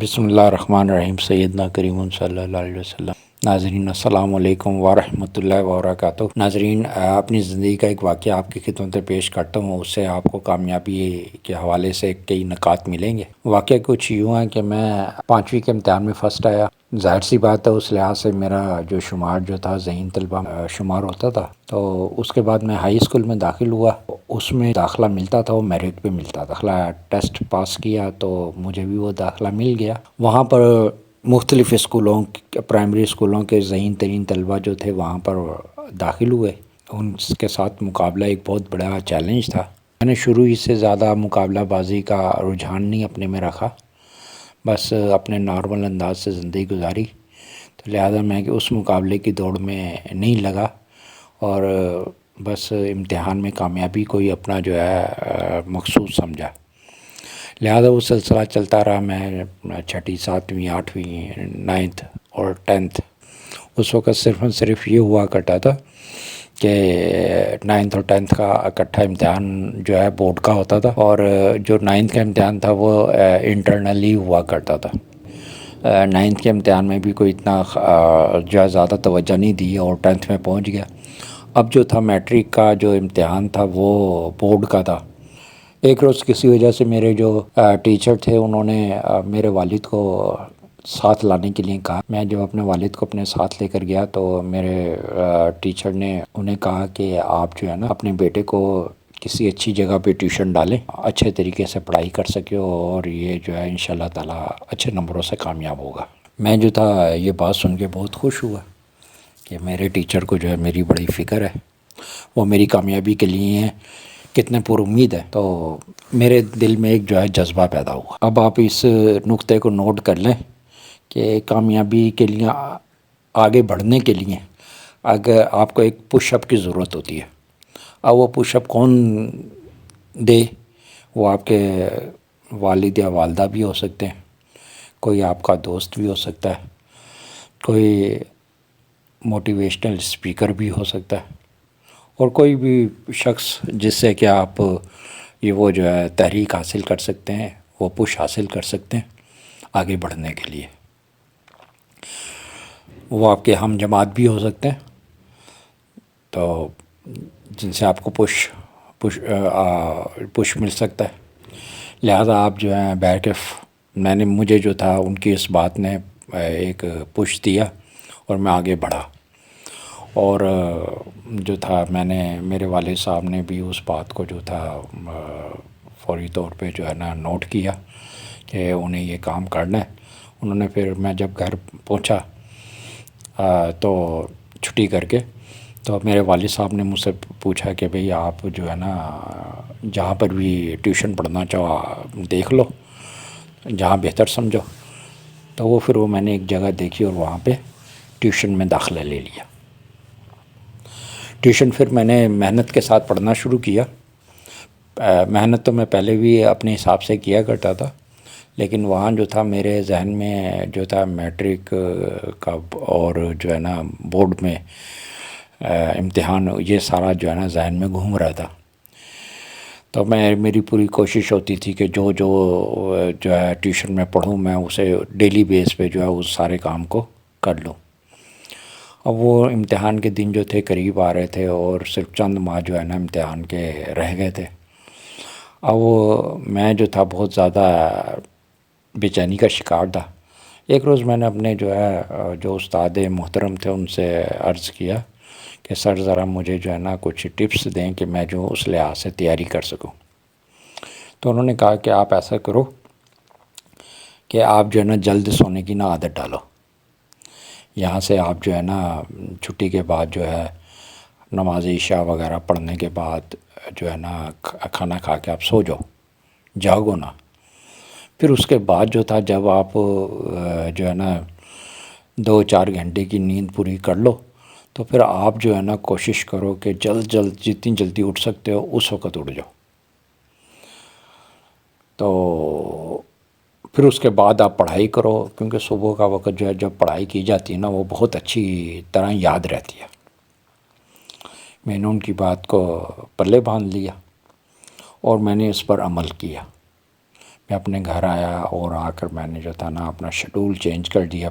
بسم اللہ الرحمن الرحیم سیدنا کریم صلی اللہ علیہ وسلم۔ ناظرین السلام علیکم ورحمۃ اللہ وبرکاتہ۔ ناظرین، اپنی زندگی کا ایک واقعہ آپ کی خدمت میں پیش کرتا ہوں، اس سے آپ کو کامیابی کے حوالے سے کئی نکات ملیں گے۔ واقعہ کچھ یوں ہے کہ میں 5ویں کے امتحان میں فرسٹ آیا۔ ظاہر سی بات ہے، اس لحاظ سے میرا جو شمار تھا ذہین طلبہ شمار ہوتا تھا، تو اس کے بعد میں ہائی اسکول میں داخل ہوا۔ اس میں داخلہ ملتا تھا، وہ میرٹ پہ ملتا تھا۔ داخلہ ٹیسٹ پاس کیا تو مجھے بھی وہ داخلہ مل گیا۔ وہاں پر مختلف اسکولوں، پرائمری اسکولوں کے ذہین ترین طلبہ جو تھے وہاں پر داخل ہوئے۔ ان کے ساتھ مقابلہ ایک بہت بڑا چیلنج تھا۔ میں نے شروع ہی سے زیادہ مقابلہ بازی کا رجحان نہیں اپنے میں رکھا، بس اپنے نارمل انداز سے زندگی گزاری، تو لہذا میں کہ اس مقابلے کی دوڑ میں نہیں لگا، اور بس امتحان میں کامیابی کو ہی اپنا جو ہے مقصود سمجھا۔ لہذا وہ سلسلہ چلتا رہا۔ میں 6ٹھی 7ویں 8ویں 9th اور 10th، اس وقت صرف یہ ہوا کرتا تھا کہ 9th اور 10th کا اکٹھا امتحان جو ہے بورڈ کا ہوتا تھا، اور جو 9th کا امتحان تھا وہ انٹرنلی ہوا کرتا تھا۔ 9th کے امتحان میں بھی کوئی اتنا جو ہے زیادہ توجہ نہیں دی، اور 10th میں پہنچ گیا۔ اب جو تھا میٹرک کا جو امتحان تھا وہ بورڈ کا تھا۔ ایک روز کسی وجہ سے میرے جو ٹیچر تھے انہوں نے میرے والد کو ساتھ لانے کے لیے کہا۔ میں جب اپنے والد کو اپنے ساتھ لے کر گیا تو میرے ٹیچر نے انہیں کہا کہ آپ جو ہے نا اپنے بیٹے کو کسی اچھی جگہ پہ ٹیوشن ڈالیں، اچھے طریقے سے پڑھائی کر سکے اور یہ جو ہے انشاءاللہ تعالیٰ اچھے نمبروں سے کامیاب ہوگا۔ میں جو تھا یہ بات سن کے بہت خوش ہوا کہ میرے ٹیچر کو جو ہے میری بڑی فکر ہے، وہ میری کامیابی کے لیے ہیں، کتنے پر امید ہے۔ تو میرے دل میں ایک جو ہے جذبہ پیدا ہوا۔ اب آپ اس نقطے کو نوٹ کر لیں کہ کامیابی کے لیے، آگے بڑھنے کے لیے اگر آپ کو ایک پش اپ کی ضرورت ہوتی ہے۔ اب وہ پش اپ کون دے؟ وہ آپ کے والد یا والدہ بھی ہو سکتے ہیں، کوئی آپ کا دوست بھی ہو سکتا ہے، کوئی موٹیویشنل اسپیکر بھی ہو سکتا ہے، اور کوئی بھی شخص جس سے کہ آپ وہ جو ہے تحریک حاصل کر سکتے ہیں، وہ پش حاصل کر سکتے ہیں آگے بڑھنے کے لیے۔ وہ آپ کے ہم جماعت بھی ہو سکتے ہیں، تو جن سے آپ کو پش مل سکتا ہے۔ لہذا آپ جو ہیں مجھے جو تھا ان کی اس بات نے ایک پش دیا اور میں آگے بڑھا، اور جو تھا میرے والد صاحب نے بھی اس بات کو جو تھا فوری طور پہ جو ہے نا نوٹ کیا کہ انہیں یہ کام کرنا ہے۔ انہوں نے پھر میں جب گھر پہنچا تو چھٹی کر کے، تو میرے والد صاحب نے مجھ سے پوچھا کہ بھئی آپ جو ہے نا جہاں پر بھی ٹیوشن پڑھنا چاہو دیکھ لو، جہاں بہتر سمجھو۔ تو وہ میں نے ایک جگہ دیکھی اور وہاں پہ ٹیوشن میں داخلہ لے لیا۔ ٹیوشن پھر میں نے محنت کے ساتھ پڑھنا شروع کیا۔ محنت تو میں پہلے بھی اپنے حساب سے کیا کرتا تھا، لیکن وہاں جو تھا میرے ذہن میں جو تھا میٹرک کا اور جو ہے نا بورڈ میں امتحان، یہ سارا جو ہے نا ذہن میں گھوم رہا تھا۔ تو میری پوری کوشش ہوتی تھی کہ جو ہے ٹیوشن میں پڑھوں، میں اسے ڈیلی بیس پہ جو ہے اس سارے کام کو کر لوں۔ اب وہ امتحان کے دن جو تھے قریب آ رہے تھے، اور صرف چند ماہ جو ہے نا امتحان کے رہ گئے تھے۔ اب میں جو تھا بہت زیادہ بے چینی کا شکار تھا۔ ایک روز میں نے اپنے جو استاد محترم تھے ان سے عرض کیا کہ سر ذرا مجھے جو ہے نا کچھ ٹپس دیں کہ میں جو اس لحاظ سے تیاری کر سکوں۔ تو انہوں نے کہا کہ آپ ایسا کرو کہ آپ جو ہے نا جلد سونے کی نہ عادت ڈالو۔ یہاں سے آپ جو ہے نا چھٹی کے بعد جو ہے نماز عشاء وغیرہ پڑھنے کے بعد جو ہے نا کھانا کھا کے آپ سو جاؤ، جاگو نا۔ پھر اس کے بعد جو تھا جب آپ جو ہے نا 2-4 گھنٹے کی نیند پوری کر لو، تو پھر آپ جو ہے نا کوشش کرو کہ جتنی جلدی اٹھ سکتے ہو اس وقت اٹھ جاؤ۔ تو پھر اس کے بعد آپ پڑھائی کرو، کیونکہ صبح کا وقت جو ہے جب پڑھائی کی جاتی ہے نا وہ بہت اچھی طرح یاد رہتی ہے۔ میں نے ان کی بات کو پلے باندھ لیا اور میں نے اس پر عمل کیا۔ میں اپنے گھر آیا اور آ کر میں نے جو تھا نا اپنا شیڈول چینج کر دیا